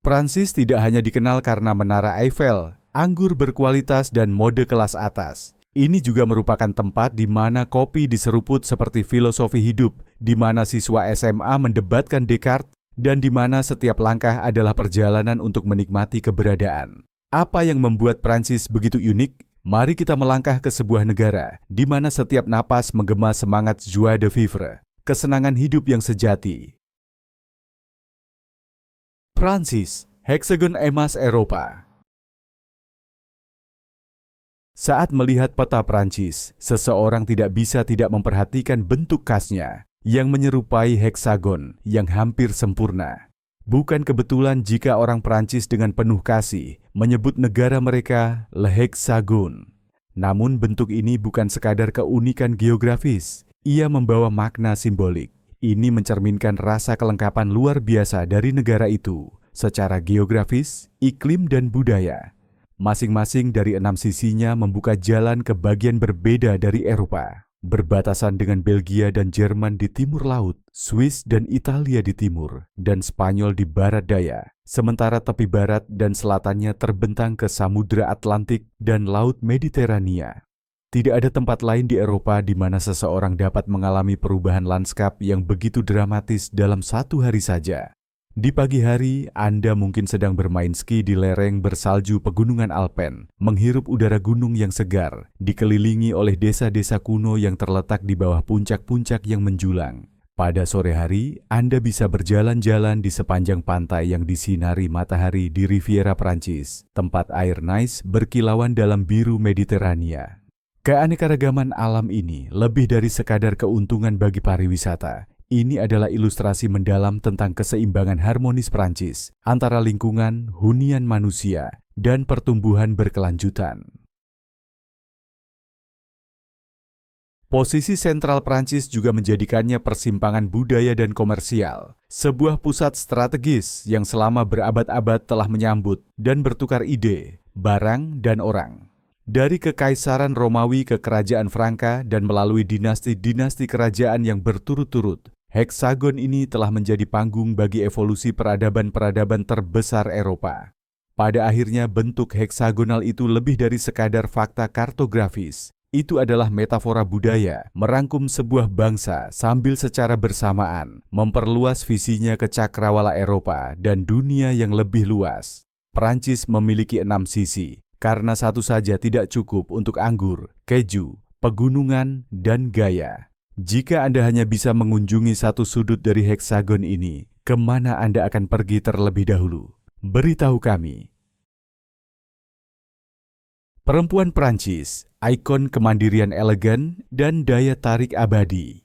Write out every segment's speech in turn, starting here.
Prancis tidak hanya dikenal karena Menara Eiffel, anggur berkualitas dan mode kelas atas. Ini juga merupakan tempat di mana kopi diseruput seperti filosofi hidup, di mana siswa SMA mendebatkan Descartes, dan di mana setiap langkah adalah perjalanan untuk menikmati keberadaan. Apa yang membuat Prancis begitu unik? Mari kita melangkah ke sebuah negara di mana setiap napas menggema semangat joie de vivre, kesenangan hidup yang sejati. Prancis, heksagon emas Eropa. Saat melihat peta Prancis, seseorang tidak bisa tidak memperhatikan bentuk khasnya yang menyerupai heksagon yang hampir sempurna. Bukan kebetulan jika orang Prancis dengan penuh kasih menyebut negara mereka Le Hexagone. Namun bentuk ini bukan sekadar keunikan geografis, ia membawa makna simbolik. Ini mencerminkan rasa kelengkapan luar biasa dari negara itu secara geografis, iklim, dan budaya. Masing-masing dari 6 sisinya membuka jalan ke bagian berbeda dari Eropa. Berbatasan dengan Belgia dan Jerman di timur laut, Swiss dan Italia di timur, dan Spanyol di barat daya. Sementara tepi barat dan selatannya terbentang ke Samudra Atlantik dan Laut Mediterania. Tidak ada tempat lain di Eropa di mana seseorang dapat mengalami perubahan lanskap yang begitu dramatis dalam satu hari saja. Di pagi hari, Anda mungkin sedang bermain ski di lereng bersalju pegunungan Alpen, menghirup udara gunung yang segar, dikelilingi oleh desa-desa kuno yang terletak di bawah puncak-puncak yang menjulang. Pada sore hari, Anda bisa berjalan-jalan di sepanjang pantai yang disinari matahari di Riviera Prancis, tempat air Nice berkilauan dalam biru Mediterania. Keanekaragaman alam ini lebih dari sekadar keuntungan bagi pariwisata. Ini adalah ilustrasi mendalam tentang keseimbangan harmonis Prancis antara lingkungan, hunian manusia, dan pertumbuhan berkelanjutan. Posisi sentral Prancis juga menjadikannya persimpangan budaya dan komersial, sebuah pusat strategis yang selama berabad-abad telah menyambut dan bertukar ide, barang, dan orang. Dari Kekaisaran Romawi ke Kerajaan Franka dan melalui dinasti-dinasti kerajaan yang berturut-turut, heksagon ini telah menjadi panggung bagi evolusi peradaban-peradaban terbesar Eropa. Pada akhirnya bentuk heksagonal itu lebih dari sekadar fakta kartografis. Itu adalah metafora budaya, merangkum sebuah bangsa sambil secara bersamaan memperluas visinya ke cakrawala Eropa dan dunia yang lebih luas. Prancis memiliki 6 sisi. Karena satu saja tidak cukup untuk anggur, keju, pegunungan, dan gaya. Jika Anda hanya bisa mengunjungi satu sudut dari heksagon ini, kemana Anda akan pergi terlebih dahulu? Beritahu kami. Perempuan Prancis, ikon kemandirian elegan dan daya tarik abadi.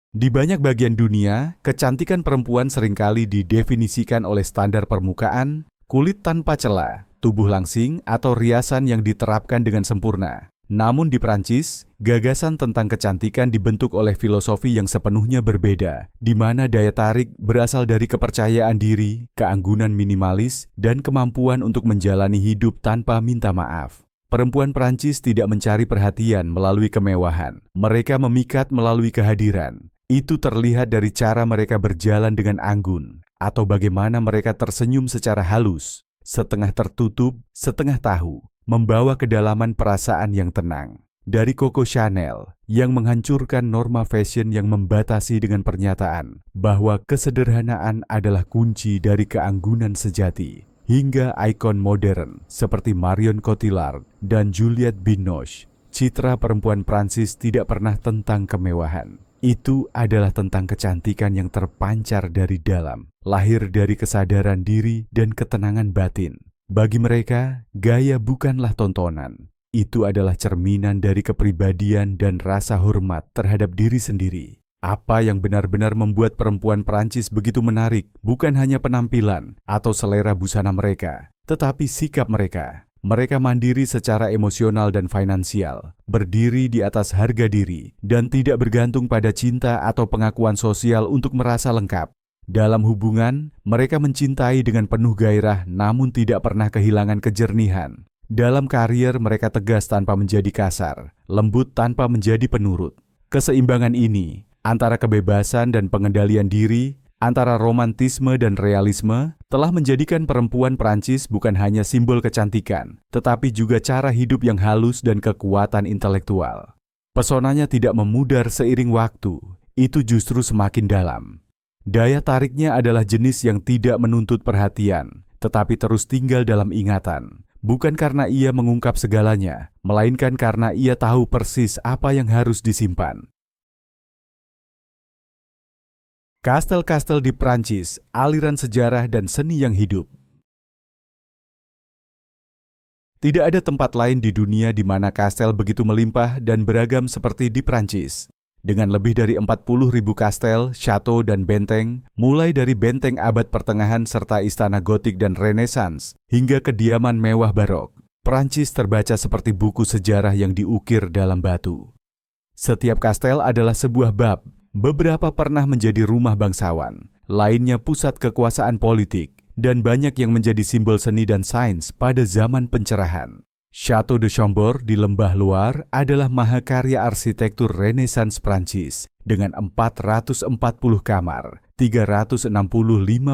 Di banyak bagian dunia, kecantikan perempuan seringkali didefinisikan oleh standar permukaan, kulit tanpa celah, tubuh langsing, atau riasan yang diterapkan dengan sempurna. Namun di Prancis, gagasan tentang kecantikan dibentuk oleh filosofi yang sepenuhnya berbeda, di mana daya tarik berasal dari kepercayaan diri, keanggunan minimalis, dan kemampuan untuk menjalani hidup tanpa minta maaf. Perempuan Prancis tidak mencari perhatian melalui kemewahan. Mereka memikat melalui kehadiran. Itu terlihat dari cara mereka berjalan dengan anggun, atau bagaimana mereka tersenyum secara halus, setengah tertutup, setengah tahu, membawa kedalaman perasaan yang tenang. Dari Coco Chanel, yang menghancurkan norma fashion yang membatasi dengan pernyataan bahwa kesederhanaan adalah kunci dari keanggunan sejati, hingga ikon modern seperti Marion Cotillard dan Juliette Binoche. Citra perempuan Prancis tidak pernah tentang kemewahan. Itu adalah tentang kecantikan yang terpancar dari dalam, lahir dari kesadaran diri dan ketenangan batin. Bagi mereka, gaya bukanlah tontonan. Itu adalah cerminan dari kepribadian dan rasa hormat terhadap diri sendiri. Apa yang benar-benar membuat perempuan Prancis begitu menarik bukan hanya penampilan atau selera busana mereka, tetapi sikap mereka. Mereka mandiri secara emosional dan finansial, berdiri di atas harga diri, dan tidak bergantung pada cinta atau pengakuan sosial untuk merasa lengkap. Dalam hubungan, mereka mencintai dengan penuh gairah namun tidak pernah kehilangan kejernihan. Dalam karier, mereka tegas tanpa menjadi kasar, lembut tanpa menjadi penurut. Keseimbangan ini, antara kebebasan dan pengendalian diri, antara romantisme dan realisme telah menjadikan perempuan Prancis bukan hanya simbol kecantikan, tetapi juga cara hidup yang halus dan kekuatan intelektual. Pesonanya tidak memudar seiring waktu, itu justru semakin dalam. Daya tariknya adalah jenis yang tidak menuntut perhatian, tetapi terus tinggal dalam ingatan. Bukan karena ia mengungkap segalanya, melainkan karena ia tahu persis apa yang harus disimpan. Kastel-kastel di Prancis, aliran sejarah dan seni yang hidup. Tidak ada tempat lain di dunia di mana kastel begitu melimpah dan beragam seperti di Prancis. Dengan lebih dari 40.000 kastel, chateau, dan benteng, mulai dari benteng abad pertengahan serta istana gotik dan renaissance, hingga kediaman mewah barok, Prancis terbaca seperti buku sejarah yang diukir dalam batu. Setiap kastel adalah sebuah bab. Beberapa pernah menjadi rumah bangsawan, lainnya pusat kekuasaan politik, dan banyak yang menjadi simbol seni dan sains pada zaman pencerahan. Château de Chambord di Lembah Loire adalah mahakarya arsitektur Renaissance Prancis dengan 440 kamar, 365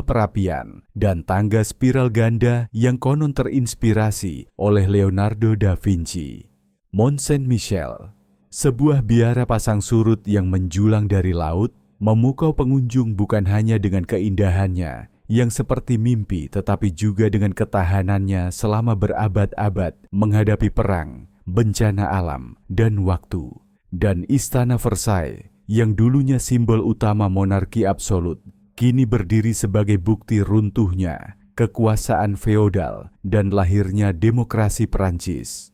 perapian, dan tangga spiral ganda yang konon terinspirasi oleh Leonardo da Vinci. Mont Saint-Michel, sebuah biara pasang surut yang menjulang dari laut, memukau pengunjung bukan hanya dengan keindahannya yang seperti mimpi, tetapi juga dengan ketahanannya selama berabad-abad menghadapi perang, bencana alam, dan waktu. Dan Istana Versailles, yang dulunya simbol utama monarki absolut, kini berdiri sebagai bukti runtuhnya kekuasaan feodal dan lahirnya demokrasi Prancis.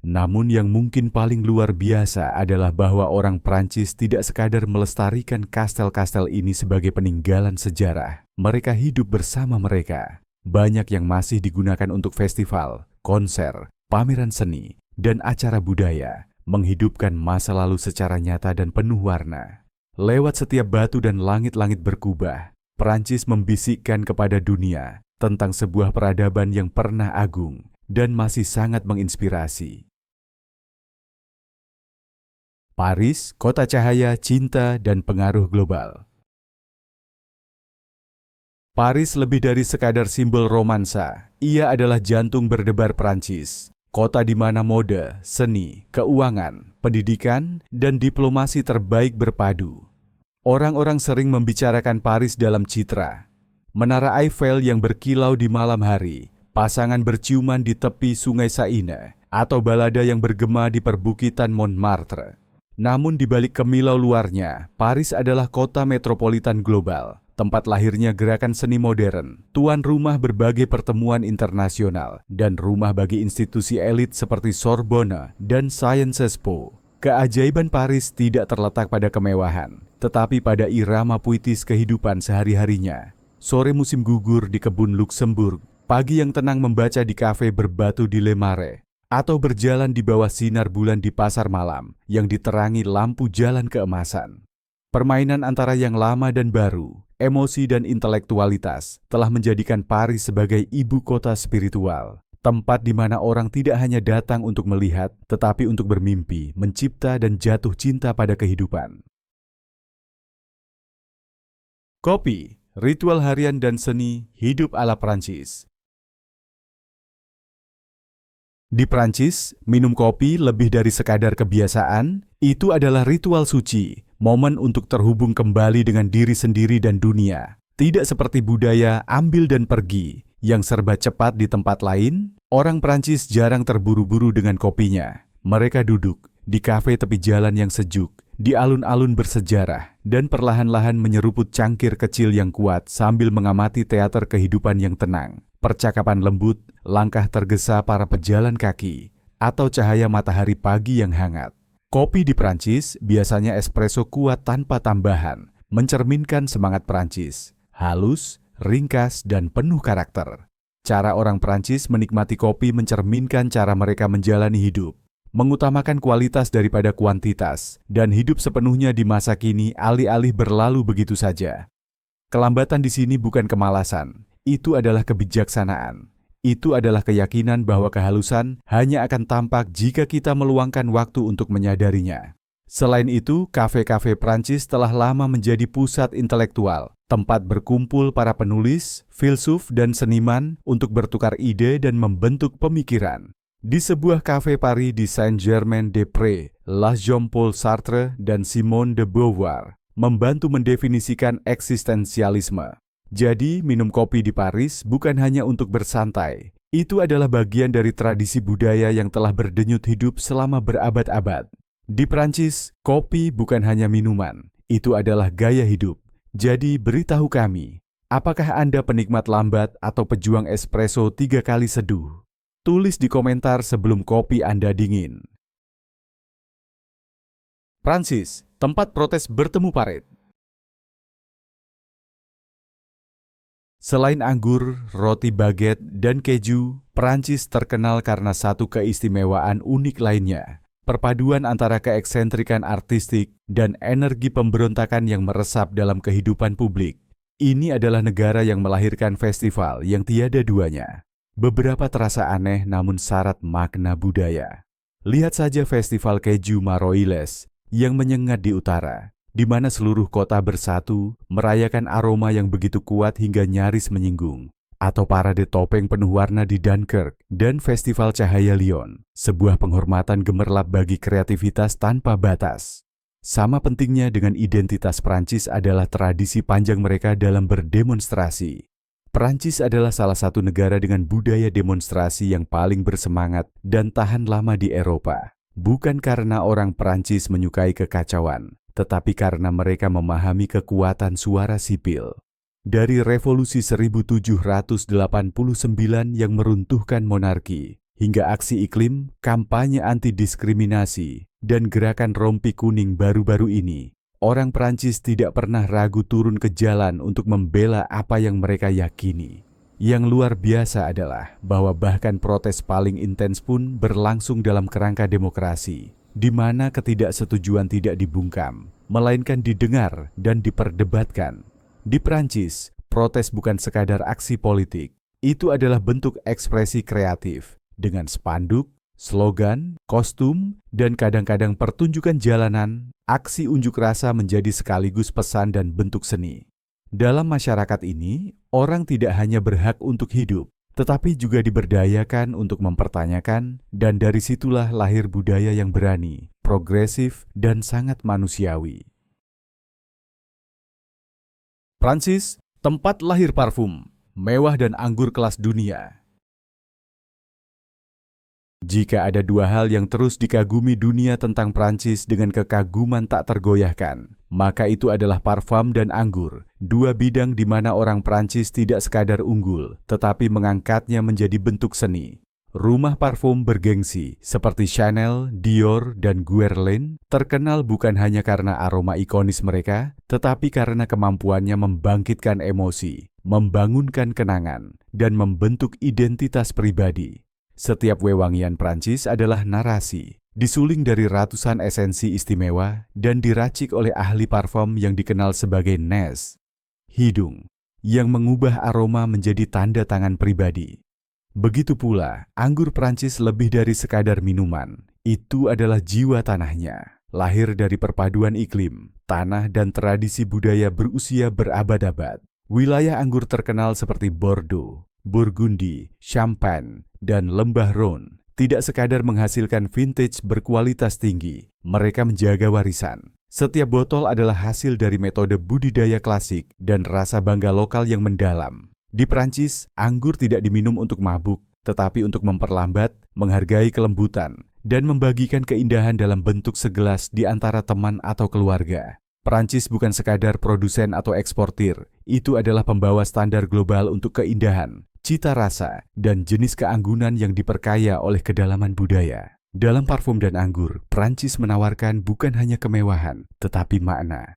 Namun yang mungkin paling luar biasa adalah bahwa orang Prancis tidak sekadar melestarikan kastel-kastel ini sebagai peninggalan sejarah. Mereka hidup bersama mereka. Banyak yang masih digunakan untuk festival, konser, pameran seni, dan acara budaya, menghidupkan masa lalu secara nyata dan penuh warna. Lewat setiap batu dan langit-langit berkubah, Prancis membisikkan kepada dunia tentang sebuah peradaban yang pernah agung dan masih sangat menginspirasi. Paris, kota cahaya, cinta, dan pengaruh global. Paris lebih dari sekadar simbol romansa. Ia adalah jantung berdebar Prancis. Kota di mana mode, seni, keuangan, pendidikan, dan diplomasi terbaik berpadu. Orang-orang sering membicarakan Paris dalam citra. Menara Eiffel yang berkilau di malam hari, pasangan berciuman di tepi sungai Seine, atau balada yang bergema di perbukitan Montmartre. Namun di balik kemilau luarnya, Paris adalah kota metropolitan global, tempat lahirnya gerakan seni modern, tuan rumah berbagai pertemuan internasional, dan rumah bagi institusi elit seperti Sorbonne dan Sciences Po. Keajaiban Paris tidak terletak pada kemewahan, tetapi pada irama puitis kehidupan sehari-harinya. Sore musim gugur di kebun Luxembourg, pagi yang tenang membaca di kafe berbatu di Le Marais, atau berjalan di bawah sinar bulan di pasar malam yang diterangi lampu jalan keemasan. Permainan antara yang lama dan baru, emosi dan intelektualitas telah menjadikan Paris sebagai ibu kota spiritual, tempat di mana orang tidak hanya datang untuk melihat, tetapi untuk bermimpi, mencipta dan jatuh cinta pada kehidupan. Kopi, ritual harian dan seni hidup ala Prancis. Di Prancis, minum kopi lebih dari sekadar kebiasaan, itu adalah ritual suci, momen untuk terhubung kembali dengan diri sendiri dan dunia. Tidak seperti budaya ambil dan pergi, yang serba cepat di tempat lain, orang Prancis jarang terburu-buru dengan kopinya. Mereka duduk di kafe tepi jalan yang sejuk, di alun-alun bersejarah, dan perlahan-lahan menyeruput cangkir kecil yang kuat sambil mengamati teater kehidupan yang tenang. Percakapan lembut, langkah tergesa para pejalan kaki, atau cahaya matahari pagi yang hangat. Kopi di Prancis biasanya espresso kuat tanpa tambahan, mencerminkan semangat Prancis, halus, ringkas, dan penuh karakter. Cara orang Prancis menikmati kopi mencerminkan cara mereka menjalani hidup, mengutamakan kualitas daripada kuantitas, dan hidup sepenuhnya di masa kini alih-alih berlalu begitu saja. Kelambatan di sini bukan kemalasan. Itu adalah kebijaksanaan. Itu adalah keyakinan bahwa kehalusan hanya akan tampak jika kita meluangkan waktu untuk menyadarinya. Selain itu, kafe-kafe Prancis telah lama menjadi pusat intelektual, tempat berkumpul para penulis, filsuf, dan seniman untuk bertukar ide dan membentuk pemikiran. Di sebuah kafe Paris di Saint-Germain-des-Prés, Jean-Paul Sartre dan Simone de Beauvoir membantu mendefinisikan eksistensialisme. Jadi, minum kopi di Paris bukan hanya untuk bersantai. Itu adalah bagian dari tradisi budaya yang telah berdenyut hidup selama berabad-abad. Di Prancis, kopi bukan hanya minuman, itu adalah gaya hidup. Jadi beritahu kami, apakah Anda penikmat lambat atau pejuang espresso 3 kali seduh? Tulis di komentar sebelum kopi Anda dingin. Prancis, tempat protes bertemu parit. Selain anggur, roti baguette, dan keju, Prancis terkenal karena satu keistimewaan unik lainnya. Perpaduan antara keeksentrikan artistik dan energi pemberontakan yang meresap dalam kehidupan publik. Ini adalah negara yang melahirkan festival yang tiada duanya. Beberapa terasa aneh namun syarat makna budaya. Lihat saja festival keju Maroilles yang menyengat di utara, di mana seluruh kota bersatu merayakan aroma yang begitu kuat hingga nyaris menyinggung. Atau parade topeng penuh warna di Dunkirk dan Festival Cahaya Lyon, sebuah penghormatan gemerlap bagi kreativitas tanpa batas. Sama pentingnya dengan identitas Prancis adalah tradisi panjang mereka dalam berdemonstrasi. Prancis adalah salah satu negara dengan budaya demonstrasi yang paling bersemangat dan tahan lama di Eropa. Bukan karena orang Prancis menyukai kekacauan, tetapi karena mereka memahami kekuatan suara sipil. Dari revolusi 1789 yang meruntuhkan monarki, hingga aksi iklim, kampanye anti-diskriminasi, dan gerakan rompi kuning baru-baru ini, orang Prancis tidak pernah ragu turun ke jalan untuk membela apa yang mereka yakini. Yang luar biasa adalah bahwa bahkan protes paling intens pun berlangsung dalam kerangka demokrasi, di mana ketidaksetujuan tidak dibungkam, melainkan didengar dan diperdebatkan. Di Prancis, protes bukan sekadar aksi politik, itu adalah bentuk ekspresi kreatif dengan spanduk, slogan, kostum, dan kadang-kadang pertunjukan jalanan. Aksi unjuk rasa menjadi sekaligus pesan dan bentuk seni. Dalam masyarakat ini, orang tidak hanya berhak untuk hidup, tetapi juga diberdayakan untuk mempertanyakan, dan dari situlah lahir budaya yang berani, progresif, dan sangat manusiawi. Prancis, tempat lahir parfum, mewah dan anggur kelas dunia. Jika ada dua hal yang terus dikagumi dunia tentang Prancis dengan kekaguman tak tergoyahkan, maka itu adalah parfum dan anggur, dua bidang di mana orang Prancis tidak sekadar unggul, tetapi mengangkatnya menjadi bentuk seni. Rumah parfum bergengsi seperti Chanel, Dior, dan Guerlain terkenal bukan hanya karena aroma ikonis mereka, tetapi karena kemampuannya membangkitkan emosi, membangunkan kenangan, dan membentuk identitas pribadi. Setiap wewangian Prancis adalah narasi, disuling dari ratusan esensi istimewa dan diracik oleh ahli parfum yang dikenal sebagai Nes, hidung, yang mengubah aroma menjadi tanda tangan pribadi. Begitu pula, anggur Prancis lebih dari sekadar minuman. Itu adalah jiwa tanahnya, lahir dari perpaduan iklim, tanah dan tradisi budaya berusia berabad-abad. Wilayah anggur terkenal seperti Bordeaux, Burgundy, Champagne, dan Lembah Rhône tidak sekadar menghasilkan vintage berkualitas tinggi, mereka menjaga warisan. Setiap botol adalah hasil dari metode budidaya klasik dan rasa bangga lokal yang mendalam. Di Prancis, anggur tidak diminum untuk mabuk, tetapi untuk memperlambat, menghargai kelembutan, dan membagikan keindahan dalam bentuk segelas di antara teman atau keluarga. Prancis bukan sekadar produsen atau eksportir, itu adalah pembawa standar global untuk keindahan, cita rasa, dan jenis keanggunan yang diperkaya oleh kedalaman budaya. Dalam parfum dan anggur, Prancis menawarkan bukan hanya kemewahan, tetapi makna.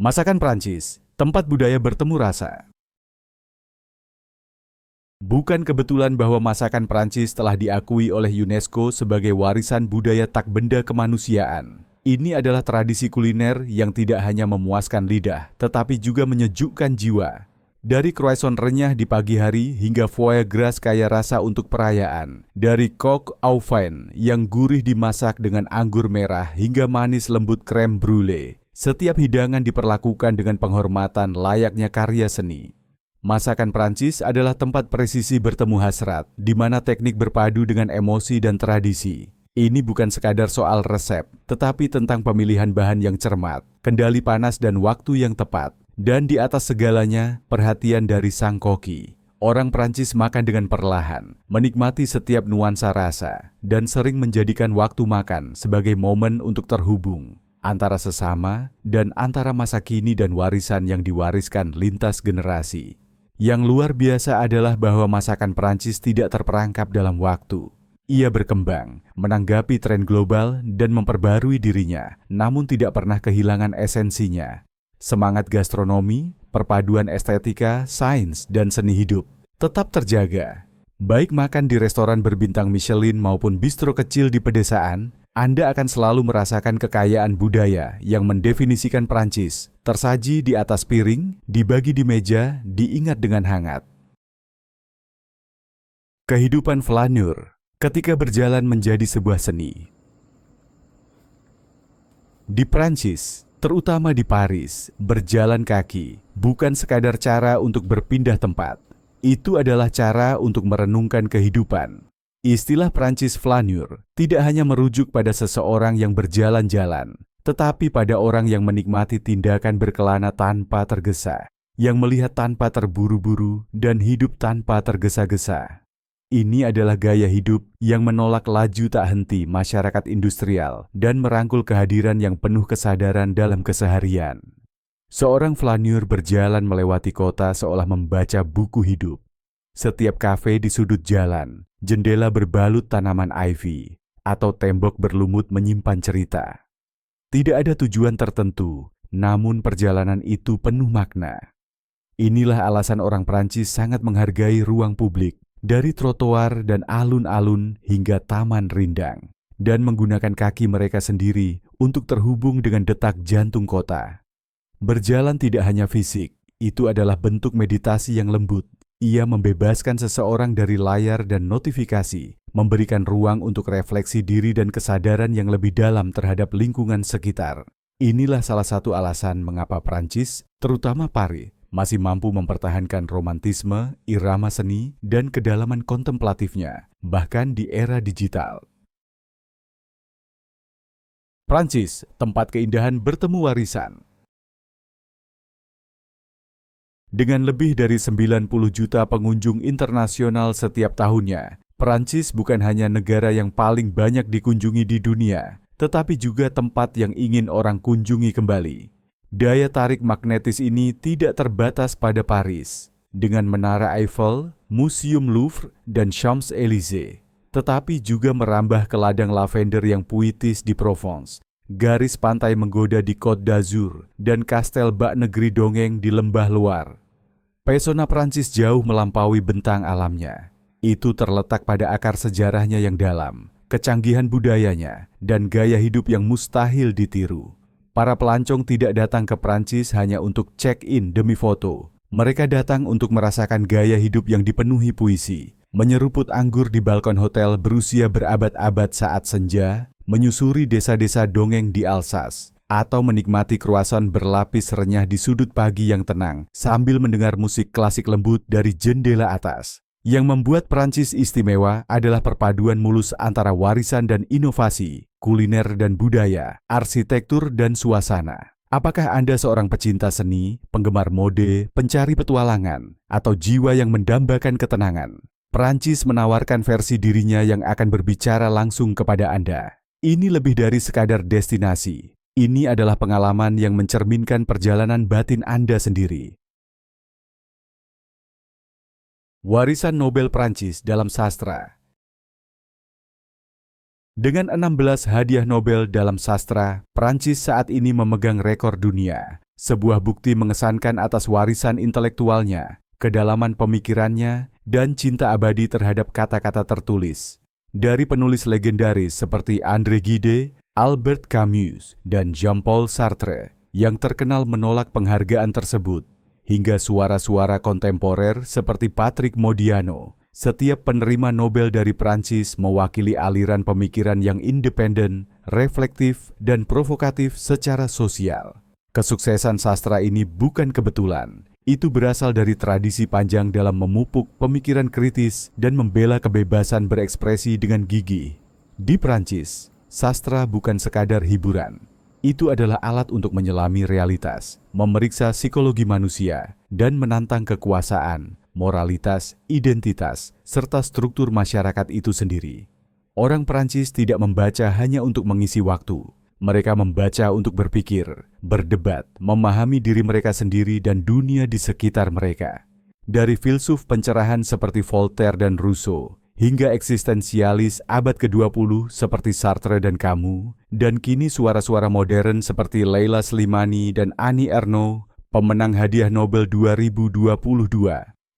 Masakan Prancis, tempat budaya bertemu rasa. Bukan kebetulan bahwa masakan Prancis telah diakui oleh UNESCO sebagai warisan budaya tak benda kemanusiaan. Ini adalah tradisi kuliner yang tidak hanya memuaskan lidah, tetapi juga menyejukkan jiwa. Dari croissant renyah di pagi hari hingga foie gras kaya rasa untuk perayaan. Dari coq au vin yang gurih dimasak dengan anggur merah hingga manis lembut crème brulee. Setiap hidangan diperlakukan dengan penghormatan layaknya karya seni. Masakan Prancis adalah tempat presisi bertemu hasrat, di mana teknik berpadu dengan emosi dan tradisi. Ini bukan sekadar soal resep, tetapi tentang pemilihan bahan yang cermat, kendali panas dan waktu yang tepat. Dan di atas segalanya, perhatian dari sang koki. Orang Prancis makan dengan perlahan, menikmati setiap nuansa rasa, dan sering menjadikan waktu makan sebagai momen untuk terhubung antara sesama dan antara masa kini dan warisan yang diwariskan lintas generasi. Yang luar biasa adalah bahwa masakan Prancis tidak terperangkap dalam waktu. Ia berkembang, menanggapi tren global dan memperbarui dirinya, namun tidak pernah kehilangan esensinya. Semangat gastronomi, perpaduan estetika, sains, dan seni hidup tetap terjaga. Baik makan di restoran berbintang Michelin maupun bistro kecil di pedesaan, Anda akan selalu merasakan kekayaan budaya yang mendefinisikan Prancis, tersaji di atas piring, dibagi di meja, diingat dengan hangat. Kehidupan flaneur ketika berjalan menjadi sebuah seni. Di Prancis, terutama di Paris, berjalan kaki bukan sekadar cara untuk berpindah tempat. Itu adalah cara untuk merenungkan kehidupan. Istilah Prancis flaneur tidak hanya merujuk pada seseorang yang berjalan-jalan, tetapi pada orang yang menikmati tindakan berkelana tanpa tergesa, yang melihat tanpa terburu-buru dan hidup tanpa tergesa-gesa. Ini adalah gaya hidup yang menolak laju tak henti masyarakat industrial dan merangkul kehadiran yang penuh kesadaran dalam keseharian. Seorang flaneur berjalan melewati kota seolah membaca buku hidup. Setiap kafe di sudut jalan, jendela berbalut tanaman ivy, atau tembok berlumut menyimpan cerita. Tidak ada tujuan tertentu, namun perjalanan itu penuh makna. Inilah alasan orang Prancis sangat menghargai ruang publik, dari trotoar dan alun-alun hingga taman rindang, dan menggunakan kaki mereka sendiri untuk terhubung dengan detak jantung kota. Berjalan tidak hanya fisik, itu adalah bentuk meditasi yang lembut. Ia membebaskan seseorang dari layar dan notifikasi, memberikan ruang untuk refleksi diri dan kesadaran yang lebih dalam terhadap lingkungan sekitar. Inilah salah satu alasan mengapa Prancis, terutama Paris, masih mampu mempertahankan romantisme, irama seni, dan kedalaman kontemplatifnya, bahkan di era digital. Prancis, tempat keindahan bertemu warisan. Dengan lebih dari 90 juta pengunjung internasional setiap tahunnya, Prancis bukan hanya negara yang paling banyak dikunjungi di dunia, tetapi juga tempat yang ingin orang kunjungi kembali. Daya tarik magnetis ini tidak terbatas pada Paris, dengan Menara Eiffel, Museum Louvre, dan Champs-Élysées, tetapi juga merambah ke ladang lavender yang puitis di Provence, garis pantai menggoda di Côte d'Azur, dan kastel bak negeri dongeng di lembah luar. Pesona Prancis jauh melampaui bentang alamnya. Itu terletak pada akar sejarahnya yang dalam, kecanggihan budayanya, dan gaya hidup yang mustahil ditiru. Para pelancong tidak datang ke Prancis hanya untuk check-in demi foto. Mereka datang untuk merasakan gaya hidup yang dipenuhi puisi, menyeruput anggur di balkon hotel berusia berabad-abad saat senja, menyusuri desa-desa dongeng di Alsace, atau menikmati croissant berlapis renyah di sudut pagi yang tenang sambil mendengar musik klasik lembut dari jendela atas. Yang membuat Prancis istimewa adalah perpaduan mulus antara warisan dan inovasi, kuliner dan budaya, arsitektur dan suasana. Apakah Anda seorang pecinta seni, penggemar mode, pencari petualangan, atau jiwa yang mendambakan ketenangan? Prancis menawarkan versi dirinya yang akan berbicara langsung kepada Anda. Ini lebih dari sekadar destinasi. Ini adalah pengalaman yang mencerminkan perjalanan batin Anda sendiri. Warisan Nobel Prancis dalam sastra. Dengan 16 hadiah Nobel dalam sastra, Prancis saat ini memegang rekor dunia. Sebuah bukti mengesankan atas warisan intelektualnya, kedalaman pemikirannya, dan cinta abadi terhadap kata-kata tertulis. Dari penulis legendaris seperti André Gide, Albert Camus, dan Jean-Paul Sartre yang terkenal menolak penghargaan tersebut, hingga suara-suara kontemporer seperti Patrick Modiano. Setiap penerima Nobel dari Prancis mewakili aliran pemikiran yang independen, reflektif, dan provokatif secara sosial. Kesuksesan sastra ini bukan kebetulan. Itu berasal dari tradisi panjang dalam memupuk pemikiran kritis dan membela kebebasan berekspresi dengan gigih. Di Prancis, sastra bukan sekadar hiburan. Itu adalah alat untuk menyelami realitas, memeriksa psikologi manusia, dan menantang kekuasaan, moralitas, identitas, serta struktur masyarakat itu sendiri. Orang Prancis tidak membaca hanya untuk mengisi waktu. Mereka membaca untuk berpikir, berdebat, memahami diri mereka sendiri dan dunia di sekitar mereka. Dari filsuf pencerahan seperti Voltaire dan Rousseau, hingga eksistensialis abad ke-20 seperti Sartre dan Camus, dan kini suara-suara modern seperti Leila Slimani dan Annie Ernaux, pemenang hadiah Nobel 2022.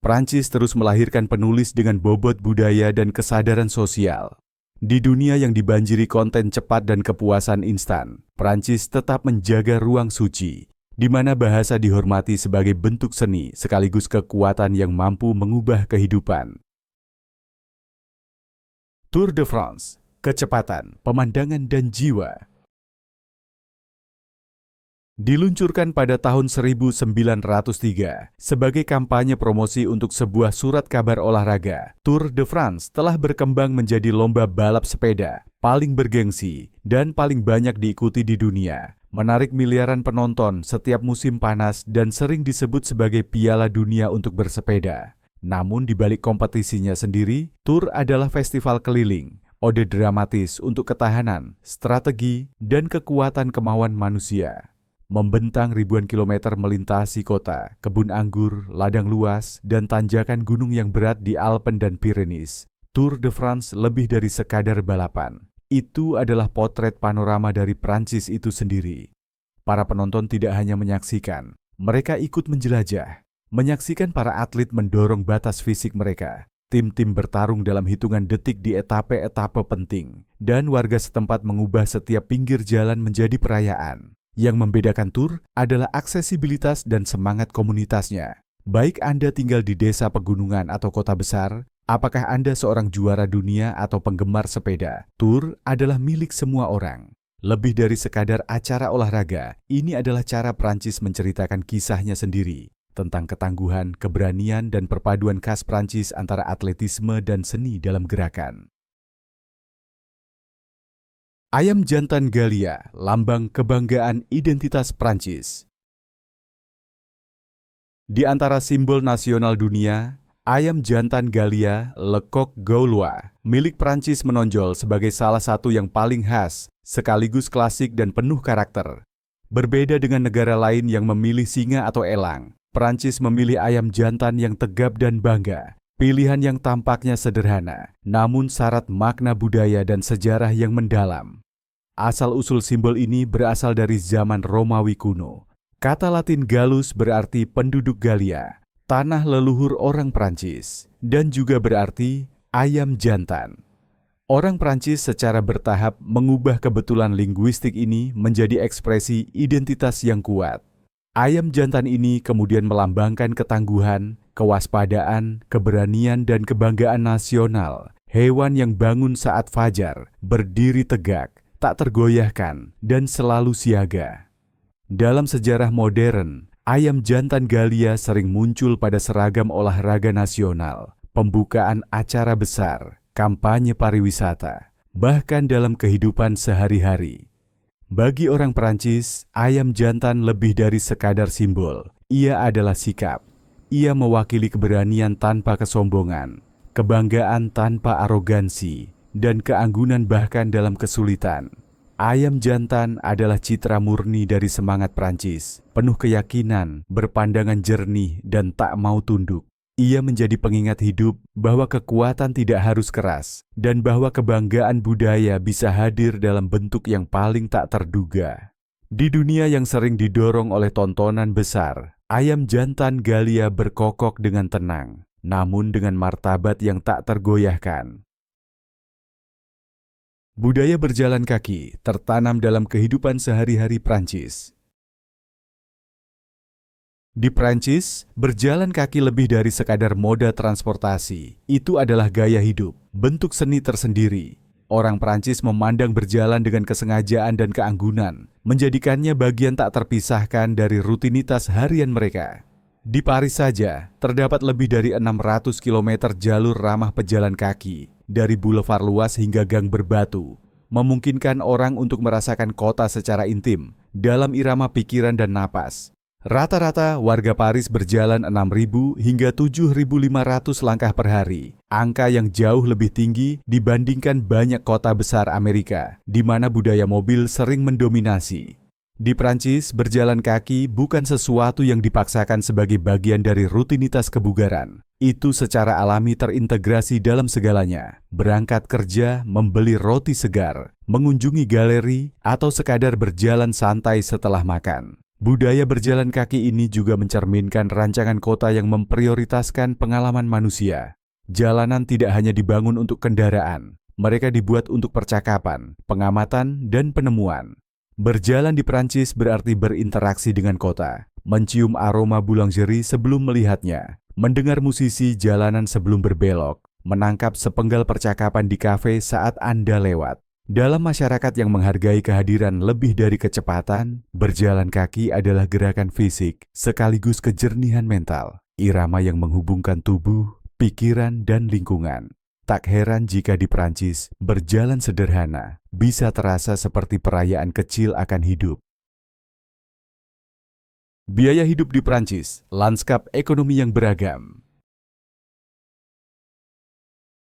Prancis terus melahirkan penulis dengan bobot budaya dan kesadaran sosial. Di dunia yang dibanjiri konten cepat dan kepuasan instan, Prancis tetap menjaga ruang suci, di mana bahasa dihormati sebagai bentuk seni sekaligus kekuatan yang mampu mengubah kehidupan. Tour de France, kecepatan, pemandangan, dan jiwa. Diluncurkan pada tahun 1903 sebagai kampanye promosi untuk sebuah surat kabar olahraga, Tour de France telah berkembang menjadi lomba balap sepeda paling bergengsi dan paling banyak diikuti di dunia, menarik miliaran penonton setiap musim panas dan sering disebut sebagai Piala Dunia untuk bersepeda. Namun di balik kompetisinya sendiri, Tour adalah festival keliling, ode dramatis untuk ketahanan, strategi, dan kekuatan kemauan manusia. Membentang ribuan kilometer melintasi kota, kebun anggur, ladang luas, dan tanjakan gunung yang berat di Alpen dan Pyrenees, Tour de France lebih dari sekadar balapan. Itu adalah potret panorama dari Prancis itu sendiri. Para penonton tidak hanya menyaksikan, mereka ikut menjelajah. Menyaksikan para atlet mendorong batas fisik mereka, tim-tim bertarung dalam hitungan detik di etape-etape penting, dan warga setempat mengubah setiap pinggir jalan menjadi perayaan. Yang membedakan Tour adalah aksesibilitas dan semangat komunitasnya. Baik Anda tinggal di desa pegunungan atau kota besar, apakah Anda seorang juara dunia atau penggemar sepeda, Tour adalah milik semua orang. Lebih dari sekadar acara olahraga, ini adalah cara Prancis menceritakan kisahnya sendiri, tentang ketangguhan, keberanian, dan perpaduan khas Prancis antara atletisme dan seni dalam gerakan. Ayam jantan Gallia, lambang kebanggaan identitas Prancis. Di antara simbol nasional dunia, ayam jantan Gallia, Le Coq Gaulois, milik Prancis menonjol sebagai salah satu yang paling khas, sekaligus klasik dan penuh karakter. Berbeda dengan negara lain yang memilih singa atau elang, Prancis memilih ayam jantan yang tegap dan bangga. Pilihan yang tampaknya sederhana, namun syarat makna budaya dan sejarah yang mendalam. Asal-usul simbol ini berasal dari zaman Romawi kuno. Kata Latin Gallus berarti penduduk Gallia, tanah leluhur orang Prancis, dan juga berarti ayam jantan. Orang Prancis secara bertahap mengubah kebetulan linguistik ini menjadi ekspresi identitas yang kuat. Ayam jantan ini kemudian melambangkan ketangguhan, kewaspadaan, keberanian, dan kebanggaan nasional. Hewan yang bangun saat fajar, berdiri tegak, tak tergoyahkan, dan selalu siaga. Dalam sejarah modern, ayam jantan Gallia sering muncul pada seragam olahraga nasional, pembukaan acara besar, kampanye pariwisata, bahkan dalam kehidupan sehari-hari. Bagi orang Prancis, ayam jantan lebih dari sekadar simbol. Ia adalah sikap. Ia mewakili keberanian tanpa kesombongan, kebanggaan tanpa arogansi, dan keanggunan bahkan dalam kesulitan. Ayam jantan adalah citra murni dari semangat Prancis, penuh keyakinan, berpandangan jernih, dan tak mau tunduk. Ia menjadi pengingat hidup bahwa kekuatan tidak harus keras dan bahwa kebanggaan budaya bisa hadir dalam bentuk yang paling tak terduga. Di dunia yang sering didorong oleh tontonan besar, ayam jantan Gallia berkokok dengan tenang, namun dengan martabat yang tak tergoyahkan. Budaya berjalan kaki tertanam dalam kehidupan sehari-hari Prancis. Di Prancis, berjalan kaki lebih dari sekadar moda transportasi. Itu adalah gaya hidup, bentuk seni tersendiri. Orang Prancis memandang berjalan dengan kesengajaan dan keanggunan, menjadikannya bagian tak terpisahkan dari rutinitas harian mereka. Di Paris saja, terdapat lebih dari 600 km jalur ramah pejalan kaki, dari boulevard luas hingga gang berbatu, memungkinkan orang untuk merasakan kota secara intim, dalam irama pikiran dan napas. Rata-rata warga Paris berjalan 6.000 hingga 7.500 langkah per hari, angka yang jauh lebih tinggi dibandingkan banyak kota besar Amerika, di mana budaya mobil sering mendominasi. Di Prancis, berjalan kaki bukan sesuatu yang dipaksakan sebagai bagian dari rutinitas kebugaran. Itu secara alami terintegrasi dalam segalanya. Berangkat kerja, membeli roti segar, mengunjungi galeri, atau sekadar berjalan santai setelah makan. Budaya berjalan kaki ini juga mencerminkan rancangan kota yang memprioritaskan pengalaman manusia. Jalanan tidak hanya dibangun untuk kendaraan, mereka dibuat untuk percakapan, pengamatan, dan penemuan. Berjalan di Prancis berarti berinteraksi dengan kota, mencium aroma boulangerie sebelum melihatnya, mendengar musisi jalanan sebelum berbelok, menangkap sepenggal percakapan di kafe saat Anda lewat. Dalam masyarakat yang menghargai kehadiran lebih dari kecepatan, berjalan kaki adalah gerakan fisik sekaligus kejernihan mental, irama yang menghubungkan tubuh, pikiran, dan lingkungan. Tak heran jika di Prancis, berjalan sederhana bisa terasa seperti perayaan kecil akan hidup. Biaya hidup di Prancis, lanskap ekonomi yang beragam.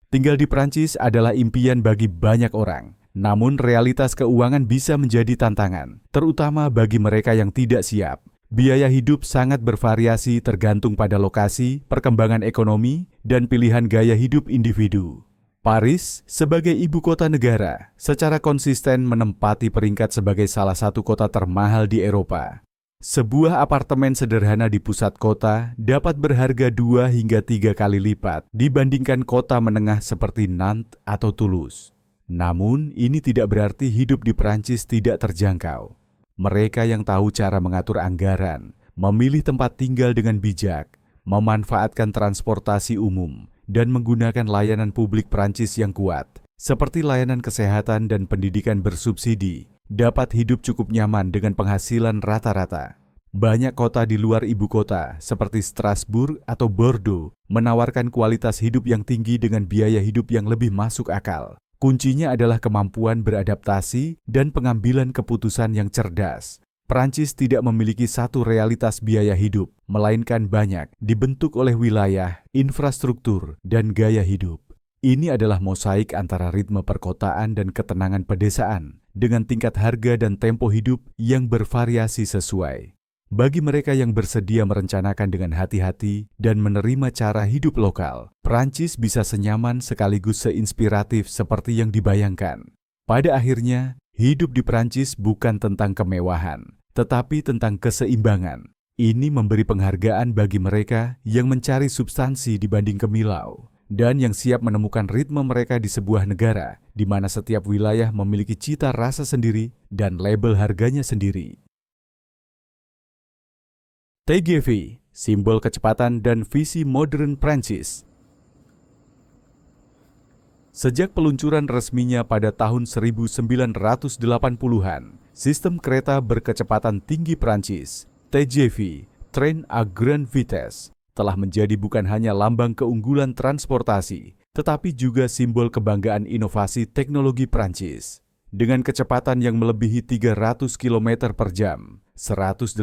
Tinggal di Prancis adalah impian bagi banyak orang. Namun realitas keuangan bisa menjadi tantangan, terutama bagi mereka yang tidak siap. Biaya hidup sangat bervariasi tergantung pada lokasi, perkembangan ekonomi, dan pilihan gaya hidup individu. Paris, sebagai ibu kota negara, secara konsisten menempati peringkat sebagai salah satu kota termahal di Eropa. Sebuah apartemen sederhana di pusat kota dapat berharga 2 hingga 3 kali lipat dibandingkan kota menengah seperti Nantes atau Toulouse. Namun, ini tidak berarti hidup di Prancis tidak terjangkau. Mereka yang tahu cara mengatur anggaran, memilih tempat tinggal dengan bijak, memanfaatkan transportasi umum, dan menggunakan layanan publik Prancis yang kuat, seperti layanan kesehatan dan pendidikan bersubsidi, dapat hidup cukup nyaman dengan penghasilan rata-rata. Banyak kota di luar ibu kota, seperti Strasbourg atau Bordeaux, menawarkan kualitas hidup yang tinggi dengan biaya hidup yang lebih masuk akal. Kuncinya adalah kemampuan beradaptasi dan pengambilan keputusan yang cerdas. Prancis tidak memiliki satu realitas biaya hidup, melainkan banyak, dibentuk oleh wilayah, infrastruktur, dan gaya hidup. Ini adalah mosaik antara ritme perkotaan dan ketenangan pedesaan, dengan tingkat harga dan tempo hidup yang bervariasi sesuai. Bagi mereka yang bersedia merencanakan dengan hati-hati dan menerima cara hidup lokal, Prancis bisa senyaman sekaligus seinspiratif seperti yang dibayangkan. Pada akhirnya, hidup di Prancis bukan tentang kemewahan, tetapi tentang keseimbangan. Ini memberi penghargaan bagi mereka yang mencari substansi dibanding kemilau, dan yang siap menemukan ritme mereka di sebuah negara, di mana setiap wilayah memiliki cita rasa sendiri dan label harganya sendiri. TGV, simbol kecepatan dan visi modern Prancis. Sejak peluncuran resminya pada tahun 1980-an, sistem kereta berkecepatan tinggi Prancis, TGV, Train à Grande Vitesse, telah menjadi bukan hanya lambang keunggulan transportasi, tetapi juga simbol kebanggaan inovasi teknologi Prancis. Dengan kecepatan yang melebihi 300 km per jam, 186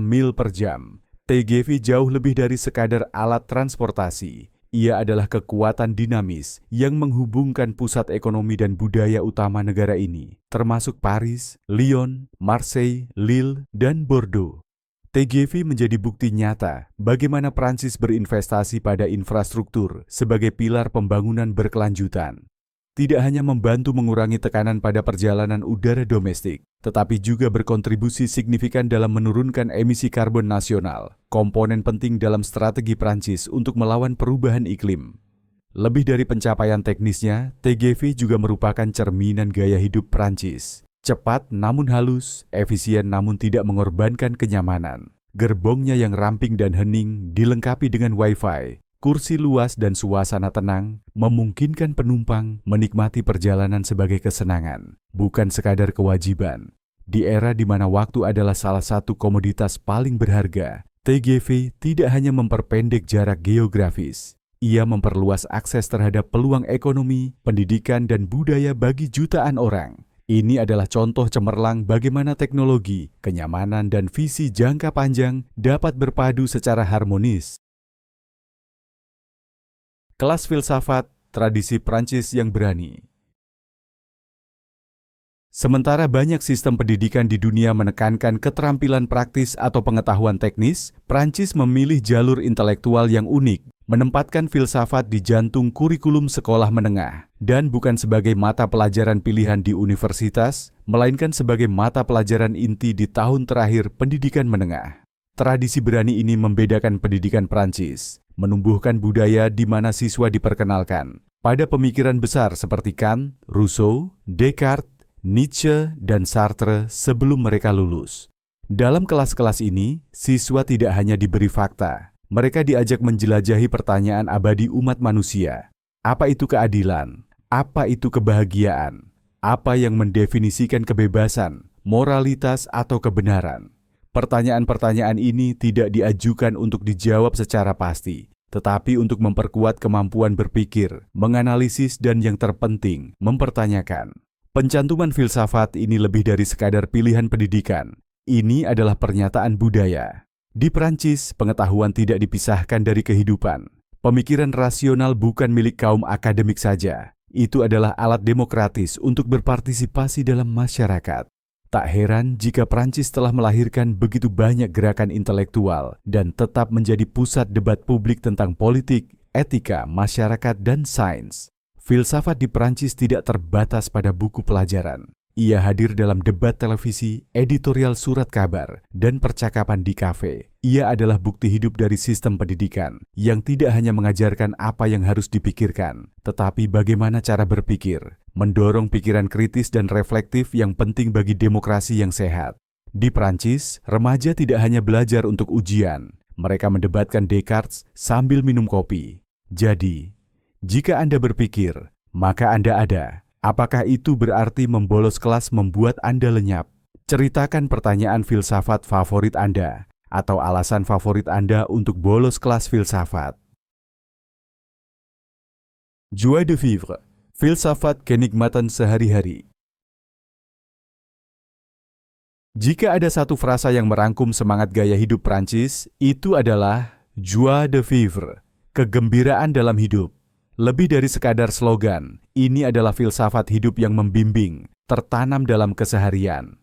mil per jam, TGV jauh lebih dari sekadar alat transportasi. Ia adalah kekuatan dinamis yang menghubungkan pusat ekonomi dan budaya utama negara ini, termasuk Paris, Lyon, Marseille, Lille, dan Bordeaux. TGV menjadi bukti nyata bagaimana Prancis berinvestasi pada infrastruktur sebagai pilar pembangunan berkelanjutan. Tidak hanya membantu mengurangi tekanan pada perjalanan udara domestik, tetapi juga berkontribusi signifikan dalam menurunkan emisi karbon nasional, komponen penting dalam strategi Prancis untuk melawan perubahan iklim. Lebih dari pencapaian teknisnya, TGV juga merupakan cerminan gaya hidup Prancis. Cepat namun halus, efisien namun tidak mengorbankan kenyamanan. Gerbongnya yang ramping dan hening dilengkapi dengan Wi-Fi, kursi luas dan suasana tenang memungkinkan penumpang menikmati perjalanan sebagai kesenangan, bukan sekadar kewajiban. Di era di mana waktu adalah salah satu komoditas paling berharga, TGV tidak hanya memperpendek jarak geografis, ia memperluas akses terhadap peluang ekonomi, pendidikan, dan budaya bagi jutaan orang. Ini adalah contoh cemerlang bagaimana teknologi, kenyamanan, dan visi jangka panjang dapat berpadu secara harmonis. Kelas filsafat, tradisi Prancis yang berani. Sementara banyak sistem pendidikan di dunia menekankan keterampilan praktis atau pengetahuan teknis, Prancis memilih jalur intelektual yang unik, menempatkan filsafat di jantung kurikulum sekolah menengah, dan bukan sebagai mata pelajaran pilihan di universitas, melainkan sebagai mata pelajaran inti di tahun terakhir pendidikan menengah. Tradisi berani ini membedakan pendidikan Prancis, menumbuhkan budaya di mana siswa diperkenalkan pada pemikiran besar seperti Kant, Rousseau, Descartes, Nietzsche, dan Sartre sebelum mereka lulus. Dalam kelas-kelas ini, siswa tidak hanya diberi fakta, mereka diajak menjelajahi pertanyaan abadi umat manusia. Apa itu keadilan? Apa itu kebahagiaan? Apa yang mendefinisikan kebebasan, moralitas, atau kebenaran? Pertanyaan-pertanyaan ini tidak diajukan untuk dijawab secara pasti, tetapi untuk memperkuat kemampuan berpikir, menganalisis, dan yang terpenting, mempertanyakan. Pencantuman filsafat ini lebih dari sekadar pilihan pendidikan. Ini adalah pernyataan budaya. Di Prancis, pengetahuan tidak dipisahkan dari kehidupan. Pemikiran rasional bukan milik kaum akademik saja. Itu adalah alat demokratis untuk berpartisipasi dalam masyarakat. Tak heran jika Prancis telah melahirkan begitu banyak gerakan intelektual dan tetap menjadi pusat debat publik tentang politik, etika, masyarakat, dan sains. Filsafat di Prancis tidak terbatas pada buku pelajaran. Ia hadir dalam debat televisi, editorial surat kabar, dan percakapan di kafe. Ia adalah bukti hidup dari sistem pendidikan yang tidak hanya mengajarkan apa yang harus dipikirkan, tetapi bagaimana cara berpikir, mendorong pikiran kritis dan reflektif yang penting bagi demokrasi yang sehat. Di Prancis, remaja tidak hanya belajar untuk ujian, mereka mendebatkan Descartes sambil minum kopi. Jadi, jika Anda berpikir, maka Anda ada. Apakah itu berarti membolos kelas membuat Anda lenyap? Ceritakan pertanyaan filsafat favorit Anda atau alasan favorit Anda untuk bolos kelas filsafat. Joie de vivre, filsafat kenikmatan sehari-hari. Jika ada satu frasa yang merangkum semangat gaya hidup Prancis, itu adalah joie de vivre, kegembiraan dalam hidup. Lebih dari sekadar slogan, ini adalah filsafat hidup yang membimbing, tertanam dalam keseharian.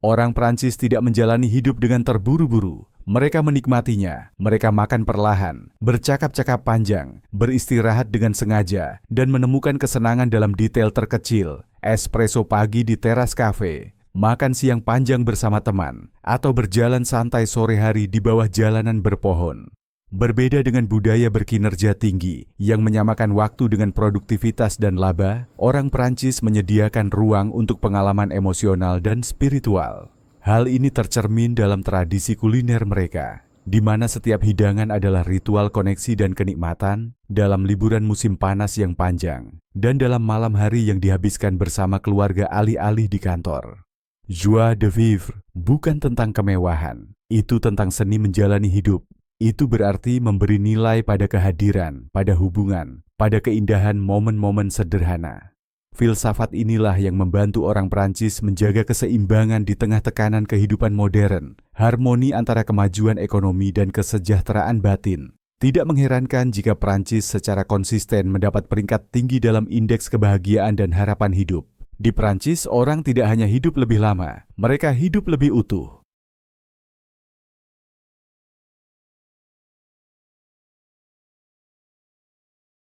Orang Prancis tidak menjalani hidup dengan terburu-buru. Mereka menikmatinya, mereka makan perlahan, bercakap-cakap panjang, beristirahat dengan sengaja, dan menemukan kesenangan dalam detail terkecil, espresso pagi di teras kafe, makan siang panjang bersama teman, atau berjalan santai sore hari di bawah jalanan berpohon. Berbeda dengan budaya berkinerja tinggi yang menyamakan waktu dengan produktivitas dan laba, orang Prancis menyediakan ruang untuk pengalaman emosional dan spiritual. Hal ini tercermin dalam tradisi kuliner mereka, di mana setiap hidangan adalah ritual koneksi dan kenikmatan dalam liburan musim panas yang panjang, dan dalam malam hari yang dihabiskan bersama keluarga alih-alih di kantor. Joie de vivre bukan tentang kemewahan, itu tentang seni menjalani hidup. Itu berarti memberi nilai pada kehadiran, pada hubungan, pada keindahan momen-momen sederhana. Filsafat inilah yang membantu orang Prancis menjaga keseimbangan di tengah tekanan kehidupan modern, harmoni antara kemajuan ekonomi dan kesejahteraan batin. Tidak mengherankan jika Prancis secara konsisten mendapat peringkat tinggi dalam indeks kebahagiaan dan harapan hidup. Di Prancis, orang tidak hanya hidup lebih lama, mereka hidup lebih utuh.